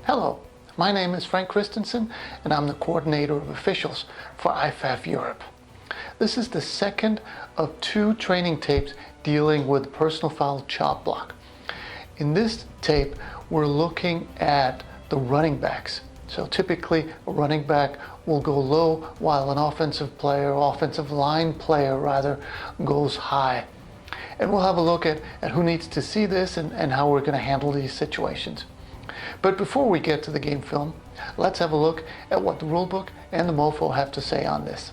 Hello, my name is Frank Christensen and I'm the coordinator of officials for IFAF Europe. This is the second of 2 training tapes dealing with personal foul chop block. In this tape, we're looking at the running backs. So typically a running back will go low while an offensive line player rather, goes high. And we'll have a look at who needs to see this and how we're going to handle these situations. But before we get to the game film, let's have a look at what the rulebook and the MOFO have to say on this.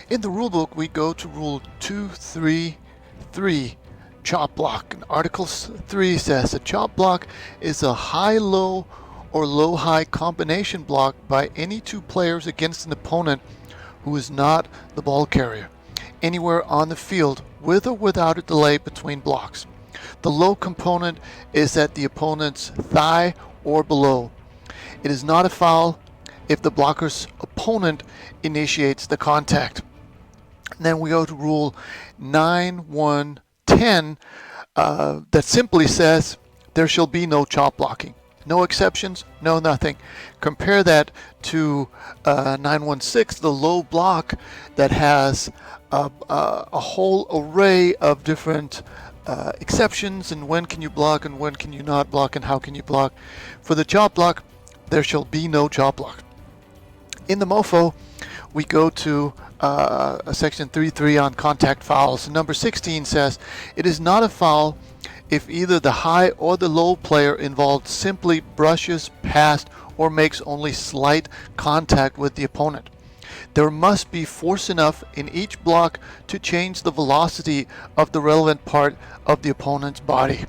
In the rulebook, we go to Rule 233, chop block. And Article 3 says a chop block is a high-low or low-high combination block by any 2 players against an opponent who is not the ball carrier, anywhere on the field, with or without a delay between blocks. The low component is at the opponent's thigh or below. It is not a foul if the blocker's opponent initiates the contact. And then we go to Rule 9.1.10 that simply says there shall be no chop blocking. No exceptions, no nothing. Compare that to 9.1.6, the low block that has a whole array of different exceptions and when can you block and when can you not block and how can you block. For the chop block, there shall be no chop block. In the MOFO, we go to section 3.3 on contact fouls. Number 16 says, it is not a foul if either the high or the low player involved simply brushes past or makes only slight contact with the opponent. There must be force enough in each block to change the velocity of the relevant part of the opponent's body.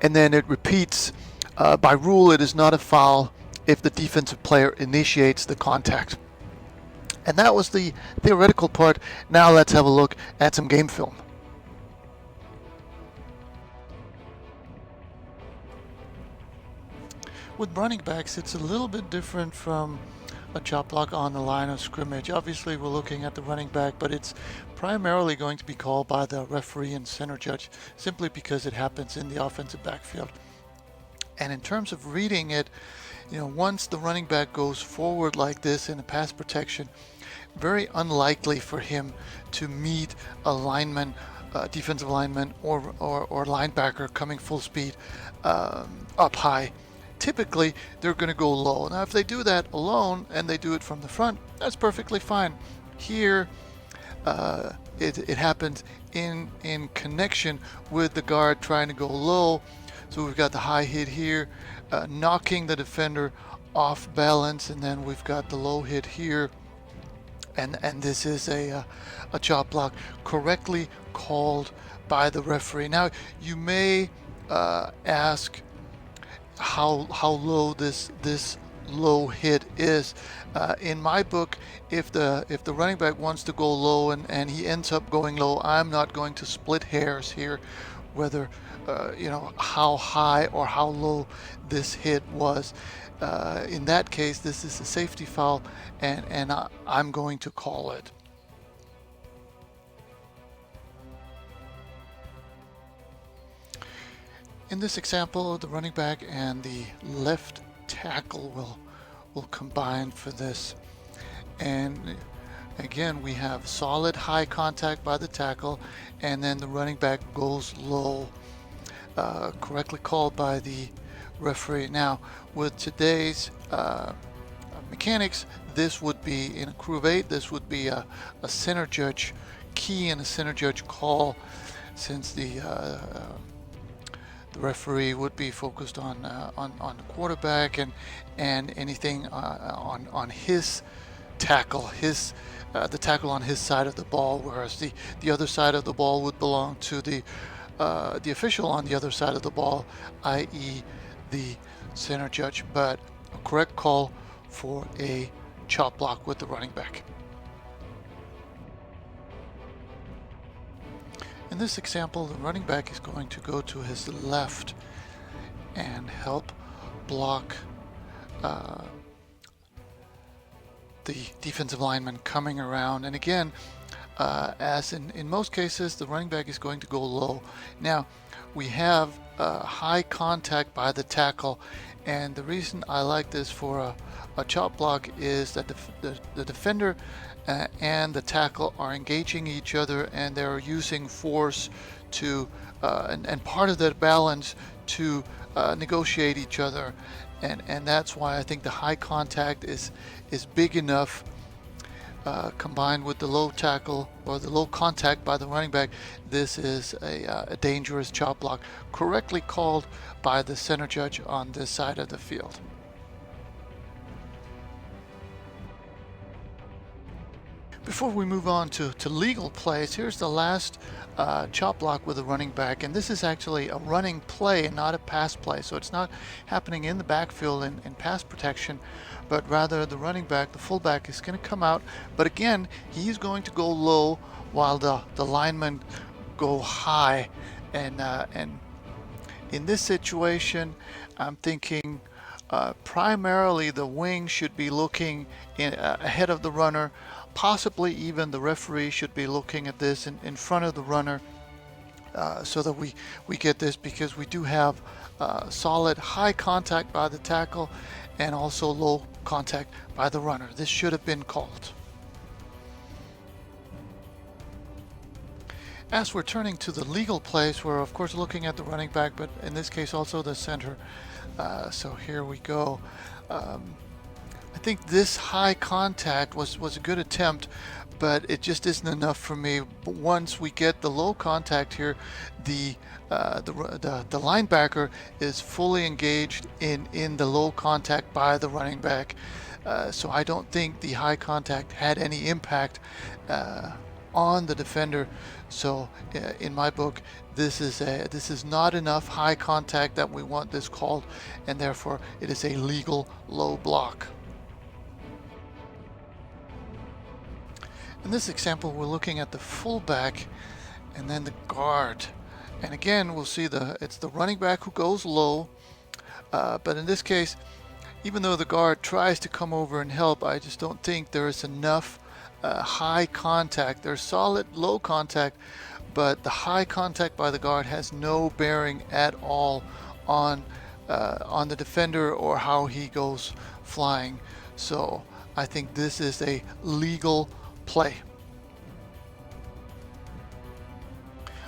And then it repeats, by rule it is not a foul if the defensive player initiates the contact. And that was the theoretical part. Now let's have a look at some game film. With running backs, it's a little bit different from a chop block on the line of scrimmage. Obviously, we're looking at the running back, but it's primarily going to be called by the referee and center judge simply because it happens in the offensive backfield. And in terms of reading it, once the running back goes forward like this in a pass protection, very unlikely for him to meet a lineman, defensive lineman or linebacker coming full speed up high. Typically, they're going to go low. Now, if they do that alone and they do it from the front, that's perfectly fine. Here, it happens in connection with the guard trying to go low. So we've got the high hit here, knocking the defender off balance, and then we've got the low hit here. And this is a chop block correctly called by the referee. Now, you may ask how low this low hit is. In my book, if the running back wants to go low and he ends up going low, I'm not going to split hairs here whether how high or how low this hit was. In that case, this is a safety foul and I'm going to call it. In this example, the running back and the left tackle will combine for this. And again, we have solid high contact by the tackle, and then the running back goes low, correctly called by the referee. Now, with today's mechanics, this would be in a crew of 8. This would be a center judge key and a center judge call, since the referee would be focused on the quarterback and anything on his tackle, the tackle on his side of the ball, whereas the other side of the ball would belong to the official on the other side of the ball, i.e. the center judge. But a correct call for a chop block with the running back. In this example, the running back is going to go to his left and help block the defensive lineman coming around. And again, as in most cases the running back is going to go low. Now we have high contact by the tackle, and the reason I like this for a chop block is that the defender and the tackle are engaging each other, and they're using force to and part of that balance to negotiate each other, and that's why I think the high contact is big enough, combined with the low tackle or the low contact by the running back. This is a dangerous chop block, correctly called by the center judge on this side of the field. Before we move on to legal plays, here's the last chop block with a running back, and this is actually a running play and not a pass play. So it's not happening in the backfield in pass protection, but rather the running back, the fullback, is going to come out, but again he's going to go low while the linemen go high, and in this situation I'm thinking primarily the wing should be looking ahead of the runner. Possibly even the referee should be looking at this in front of the runner, so that we get this, because we do have solid high contact by the tackle and also low contact by the runner. This should have been called. As we're turning to the legal plays, we're of course looking at the running back, but in this case also the center. So here we go. I think this high contact was a good attempt, but it just isn't enough for me. But once we get the low contact here, the linebacker is fully engaged in the low contact by the running back. So I don't think the high contact had any impact on the defender. So in my book, this is not enough high contact that we want this called, and therefore it is a legal low block. In this example, we're looking at the fullback and then the guard, and again we'll see it's the running back who goes low, but in this case, even though the guard tries to come over and help, I just don't think there is enough high contact. There's solid low contact, but the high contact by the guard has no bearing at all on the defender or how he goes flying. So I think this is a legal play.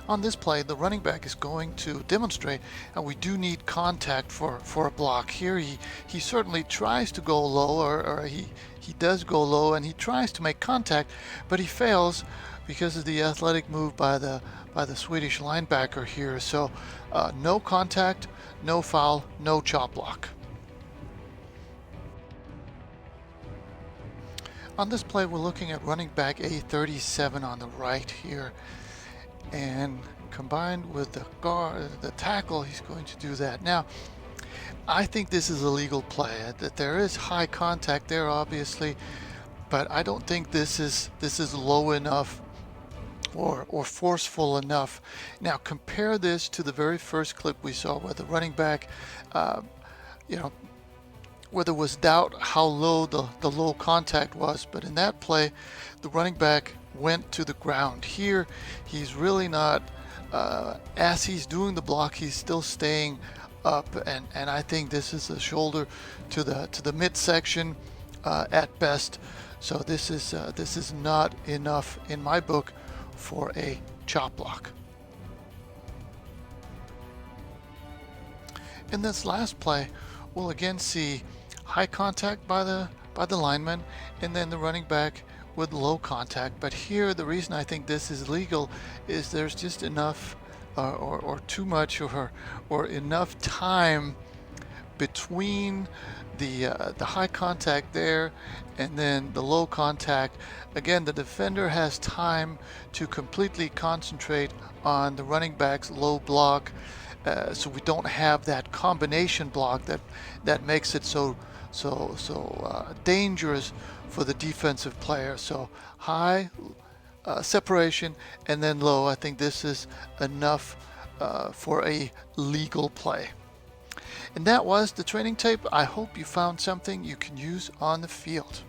On this play, the running back is going to demonstrate, and we do need contact for a block. Here he certainly tries to go low, or he does go low, and he tries to make contact, but he fails because of the athletic move by the Swedish linebacker here. So no contact, no foul, no chop block. On this play, we're looking at running back A37 on the right here, and combined with the guard, the tackle, he's going to do that. Now, I think this is a legal play. That there is high contact there, obviously, but I don't think this is low enough or forceful enough. Now, compare this to the very first clip we saw where the running back, where there was doubt how low the low contact was, but in that play the running back went to the ground. Here he's really not, as he's doing the block, he's still staying up, and I think this is a shoulder to the midsection at best. So this is not enough in my book for a chop block. In this last play, we'll again see high contact by the lineman, and then the running back with low contact. But here, the reason I think this is legal is there's just enough or too much or enough time between the high contact there and then the low contact. Again, the defender has time to completely concentrate on the running back's low block, so we don't have that combination block that makes it so dangerous for the defensive player. So high separation and then low. I think this is enough for a legal play. And that was the training tape. I hope you found something you can use on the field.